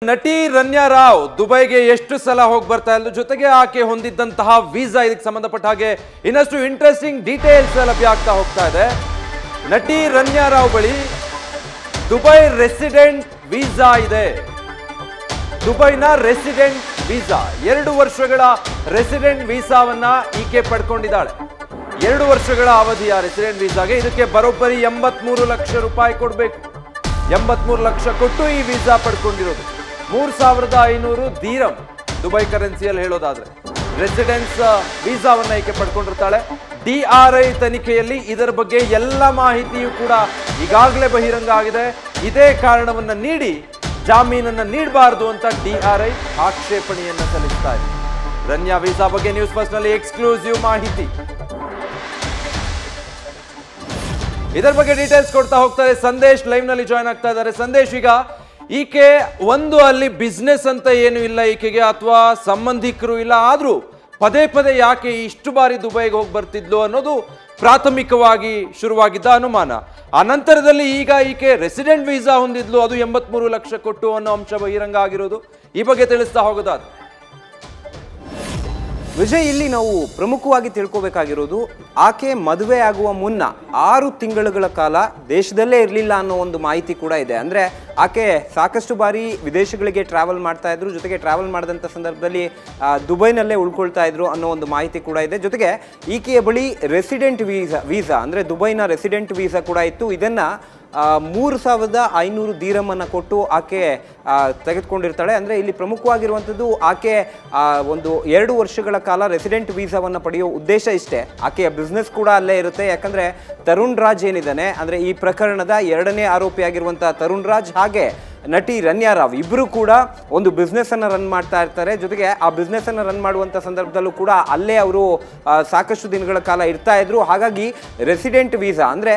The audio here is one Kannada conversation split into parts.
ನಟಿ ರನ್ಯಾ ರಾವ್ ದುಬೈಗೆ ಎಷ್ಟು ಸಲ ಹೋಗಿ ಬರ್ತಾ ಇದ್ಲು, ಜೊತೆಗೆ ಆಕೆ ಹೊಂದಿದ್ದಂತಹ ವೀಸಾ ಇದಕ್ಕೆ ಸಂಬಂಧಪಟ್ಟ ಹಾಗೆ ಇನ್ನಷ್ಟು ಇಂಟ್ರೆಸ್ಟಿಂಗ್ ಡೀಟೇಲ್ಸ್ ಲಭ್ಯ ಆಗ್ತಾ ಹೋಗ್ತಾ ಇದೆ. ನಟಿ ರನ್ಯಾ ರಾವ್ ಬಳಿ ದುಬೈ ರೆಸಿಡೆಂಟ್ ವೀಸಾ ಇದೆ. ದುಬೈನ ರೆಸಿಡೆಂಟ್ ವೀಸಾ 2 ವರ್ಷಗಳ ರೆಸಿಡೆಂಟ್ ವೀಸಾವನ್ನ ಈಕೆ ಪಡ್ಕೊಂಡಿದ್ದಾಳೆ. 2 ವರ್ಷಗಳ ಅವಧಿಯ ರೆಸಿಡೆಂಟ್ ವೀಸಾಗೆ ಇದಕ್ಕೆ ಬರೋಬ್ಬರಿ 83 ಲಕ್ಷ ರೂಪಾಯಿ ಕೊಡಬೇಕು. 83 ಲಕ್ಷ ಕೊಟ್ಟು ಈ ವೀಸಾ ಪಡ್ಕೊಂಡಿರೋದು. 3500 ದೀರಂ ದುಬೈ ಕರೆನ್ಸಿಯಲ್ಲಿ ಹೇಳೋದಾದ್ರೆ ರೆಸಿಡೆನ್ಸ್ ವೀಸಾವನ್ನ ಈಕೆ ಪಡ್ಕೊಂಡಿರ್ತಾಳೆ. DRI ತನಿಖೆಯಲ್ಲಿ ಇದರ ಬಗ್ಗೆ ಎಲ್ಲ ಮಾಹಿತಿಯೂ ಕೂಡ ಈಗಾಗಲೇ ಬಹಿರಂಗ ಆಗಿದೆ. ಇದೇ ಕಾರಣವನ್ನ ನೀಡಿ ಜಾಮೀನನ್ನ ನೀಡಬಾರದು ಅಂತ DRI ಆಕ್ಷೇಪಣೆಯನ್ನ ಸಲ್ಲಿಸ್ತಾ ಇದೆ. ರನ್ಯಾ ವೀಸಾ ಬಗ್ಗೆ ನ್ಯೂಸ್ ಫಸ್ಟ್ ನಲ್ಲಿ ಎಕ್ಸ್ಕ್ಲೂಸಿವ್ ಮಾಹಿತಿ. ಇದರ ಬಗ್ಗೆ ಡೀಟೇಲ್ಸ್ ಕೊಡ್ತಾ ಹೋಗ್ತಾರೆ ಸಂದೇಶ್, ಲೈವ್ ನಲ್ಲಿ ಜಾಯ್ನ್ ಆಗ್ತಾ ಇದ್ದಾರೆ. ಸಂದೇಶ್, ಈಗ ಈಕೆ ಒಂದು ಅಲ್ಲಿ ಬಿಸ್ನೆಸ್ ಅಂತ ಏನು ಇಲ್ಲ ಈಕೆಗೆ, ಅಥವಾ ಸಂಬಂಧಿಕರು ಇಲ್ಲ, ಆದ್ರೂ ಪದೇ ಪದೇ ಯಾಕೆ ಇಷ್ಟು ಬಾರಿ ದುಬೈಗೆ ಹೋಗಿ ಬರ್ತಿದ್ಲು ಅನ್ನೋದು ಪ್ರಾಥಮಿಕವಾಗಿ ಶುರುವಾಗಿದ್ದ ಅನುಮಾನ. ಆ ನಂತರದಲ್ಲಿ ಈಗ ಈಕೆ ರೆಸಿಡೆಂಟ್ ವೀಸಾ ಹೊಂದಿದ್ಲು, ಅದು 83 ಲಕ್ಷ ಕೊಟ್ಟು ಅನ್ನೋ ಅಂಶ ಬಹಿರಂಗ ಆಗಿರೋದು. ಈ ಬಗ್ಗೆ ತಿಳಿಸ್ತಾ ಹೋಗೋದಾದ್ರೆ ವಿಜಯ್, ಇಲ್ಲಿ ನಾವು ಪ್ರಮುಖವಾಗಿ ತಿಳ್ಕೋಬೇಕಾಗಿರೋದು, ಆಕೆ ಮದುವೆ ಆಗುವ ಮುನ್ನ 6 ತಿಂಗಳುಗಳ ಕಾಲ ದೇಶದಲ್ಲೇ ಇರಲಿಲ್ಲ ಅನ್ನೋ ಒಂದು ಮಾಹಿತಿ ಕೂಡ ಇದೆ. ಅಂದರೆ ಆಕೆ ಸಾಕಷ್ಟು ಬಾರಿ ವಿದೇಶಗಳಿಗೆ ಟ್ರಾವೆಲ್ ಮಾಡ್ತಾ ಇದ್ರು, ಜೊತೆಗೆ ಟ್ರಾವೆಲ್ ಮಾಡಿದಂಥ ಸಂದರ್ಭದಲ್ಲಿ ದುಬೈನಲ್ಲೇ ಉಳ್ಕೊಳ್ತಾ ಇದ್ರು ಅನ್ನೋ ಒಂದು ಮಾಹಿತಿ ಕೂಡ ಇದೆ. ಜೊತೆಗೆ ಈಕೆಯ ಬಳಿ ರೆಸಿಡೆಂಟ್ ವೀಸಾ ಅಂದರೆ ದುಬೈನ ರೆಸಿಡೆಂಟ್ ವೀಸಾ ಕೂಡ ಇತ್ತು. ಇದನ್ನು 3500 ದೀರಮನ್ನು ಕೊಟ್ಟು ಆಕೆ ತೆಗೆದುಕೊಂಡಿರ್ತಾಳೆ. ಅಂದರೆ ಇಲ್ಲಿ ಪ್ರಮುಖವಾಗಿರುವಂಥದ್ದು, ಆಕೆ ಒಂದು 2 ವರ್ಷಗಳ ಕಾಲ ರೆಸಿಡೆಂಟ್ ವೀಸಾವನ್ನು ಪಡೆಯೋ ಉದ್ದೇಶ ಇಷ್ಟೇ. ಆಕೆಯ ಬಿಸ್ನೆಸ್ ಕೂಡ ಅಲ್ಲೇ ಇರುತ್ತೆ. ಯಾಕಂದರೆ ತರುಣ್ ರಾಜ್ ಏನಿದ್ದಾನೆ, ಅಂದರೆ ಈ ಪ್ರಕರಣದ 2ನೇ ಆರೋಪಿಯಾಗಿರುವಂಥ ತರುಣ್ ರಾಜ್ ಹಾಗೆ ನಟಿ ರನ್ಯಾ ರಾವ್ ಇಬ್ಬರು ಕೂಡ ಒಂದು ಬಿಸ್ನೆಸ್ಸನ್ನು ರನ್ ಮಾಡ್ತಾ ಇರ್ತಾರೆ. ಜೊತೆಗೆ ಆ ಬಿಸ್ನೆಸ್ಸನ್ನು ರನ್ ಮಾಡುವಂಥ ಸಂದರ್ಭದಲ್ಲೂ ಕೂಡ ಅಲ್ಲೇ ಅವರು ಸಾಕಷ್ಟು ದಿನಗಳ ಕಾಲ ಇರ್ತಾ ಇದ್ರು. ಹಾಗಾಗಿ ರೆಸಿಡೆಂಟ್ ವೀಸಾ ಅಂದರೆ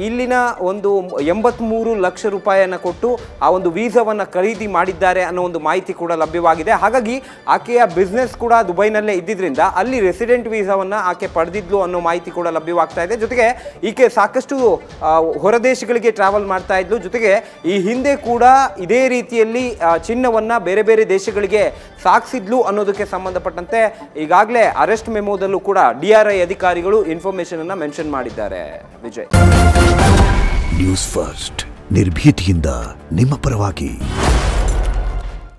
ಇಲ್ಲಿನ ಒಂದು 83 ಲಕ್ಷ ರೂಪಾಯಿಯನ್ನು ಕೊಟ್ಟು ಆ ಒಂದು ವೀಸಾವನ್ನು ಖರೀದಿ ಮಾಡಿದ್ದಾರೆ ಅನ್ನೋ ಒಂದು ಮಾಹಿತಿ ಕೂಡ ಲಭ್ಯವಾಗಿದೆ. ಹಾಗಾಗಿ ಆಕೆಯ ಬಿಸ್ನೆಸ್ ಕೂಡ ದುಬೈನಲ್ಲೇ ಇದ್ದಿದ್ದರಿಂದ ಅಲ್ಲಿ ರೆಸಿಡೆಂಟ್ ವೀಸಾವನ್ನು ಆಕೆ ಪಡೆದಿದ್ಲು ಅನ್ನೋ ಮಾಹಿತಿ ಕೂಡ ಲಭ್ಯವಾಗ್ತಾ ಇದೆ. ಜೊತೆಗೆ ಈಕೆ ಸಾಕಷ್ಟು ಹೊರದೇಶಗಳಿಗೆ ಟ್ರಾವೆಲ್ ಮಾಡ್ತಾ ಇದ್ಲು. ಜೊತೆಗೆ ಈ ಹಿಂದೆ ಕೂಡ ಇದೇ ರೀತಿಯಲ್ಲಿ ಚಿನ್ನವನ್ನ ಬೇರೆ ಬೇರೆ ದೇಶಗಳಿಗೆ ಸಾಗಿಸಿದ್ಲು ಅನ್ನೋದಕ್ಕೆ ಸಂಬಂಧಪಟ್ಟಂತೆ ಈಗಾಗಲೇ ಅರೆಸ್ಟ್ ಮೆಮೋದಲ್ಲೂ ಕೂಡ DRI ಅಧಿಕಾರಿಗಳು ಇನ್ಫಾರ್ಮೇಶನ್ ಅನ್ನ ಮೆನ್ಷನ್ ಮಾಡಿದ್ದಾರೆ. ವಿಜಯ್, ನ್ಯೂಸ್ ಫಸ್ಟ್ ನಿರ್ಭೀತಿಯಿಂದ ನಿಮ್ಮ ಪರವಾಗಿ.